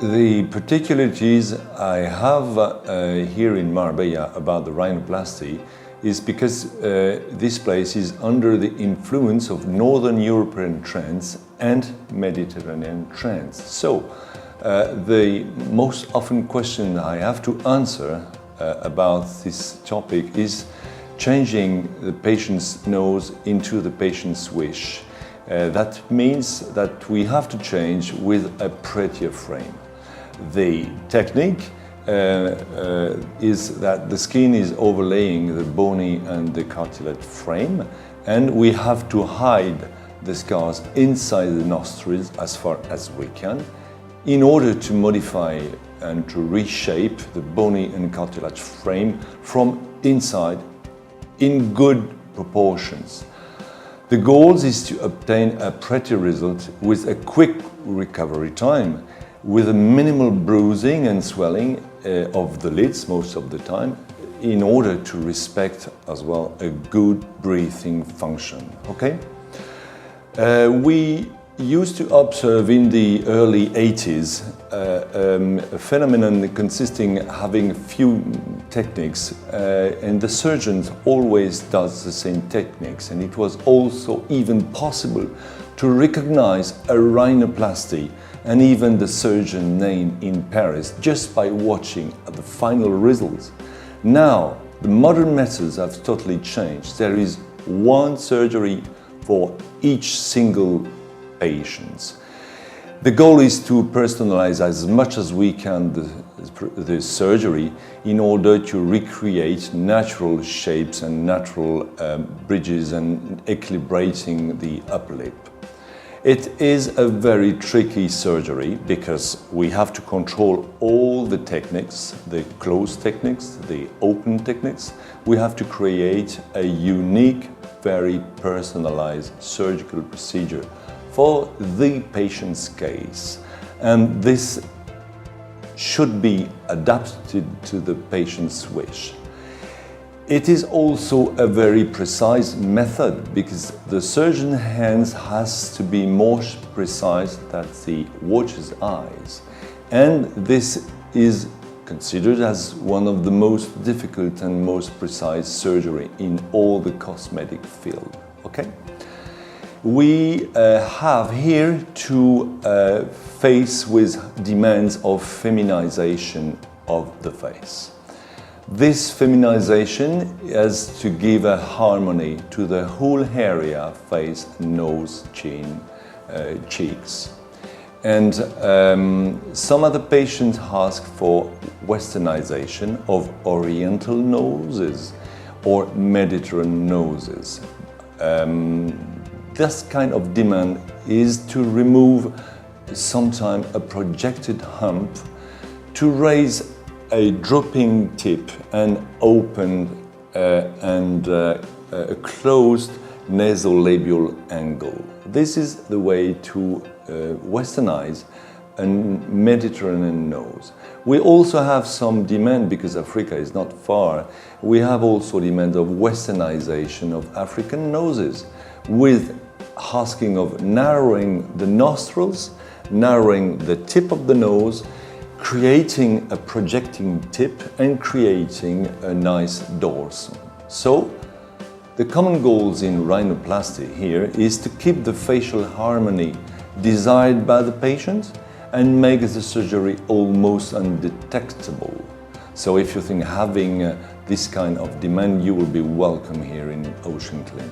The particularities I have here in Marbella about the rhinoplasty is because this place is under the influence of Northern European trends and Mediterranean trends. So the most often question I have to answer about this topic is changing the patient's nose into the patient's wish. That means that we have to change with a prettier frame. The technique is that the skin is overlaying the bony and the cartilage frame, and we have to hide the scars inside the nostrils as far as we can in order to modify and to reshape the bony and cartilage frame from inside in good proportions. The goal is to obtain a pretty result with a quick recovery time, with a minimal bruising and swelling of the lids most of the time, in order to respect as well a good breathing function. Okay? We used to observe in the early 80s a phenomenon consisting having few techniques, and the surgeon always does the same techniques, and it was also even possible to recognize a rhinoplasty and even the surgeon name in Paris just by watching the final results. Now the modern methods have totally changed. There is one surgery for each single patient. The goal is to personalize as much as we can the surgery in order to recreate natural shapes and natural bridges and equilibrating the upper lip. It is a very tricky surgery because we have to control all the techniques, the closed techniques, the open techniques. We have to create a unique, very personalized surgical procedure for the patient's case, and this should be adapted to the patient's wish. It is also a very precise method because the surgeon's hands has to be more precise than the watcher's eyes, and this is considered as one of the most difficult and most precise surgery in all the cosmetic field. Okay? We have here to face with demands of feminization of the face. This feminization is to give a harmony to the whole area, face, nose, chin, cheeks. And some other patients ask for Westernization of Oriental noses or Mediterranean noses. This kind of demand is to remove sometimes a projected hump, to raise a drooping tip and open a closed nasolabial angle. This is the way to Westernize a Mediterranean nose. We also have some demand, because Africa is not far, we have also demand of Westernization of African noses, with asking of narrowing the nostrils, narrowing the tip of the nose, creating a projecting tip and creating a nice dorsum. So the common goals in rhinoplasty here is to keep the facial harmony desired by the patient and make the surgery almost undetectable. So if you think having this kind of demand, you will be welcome here in Ocean Clinic.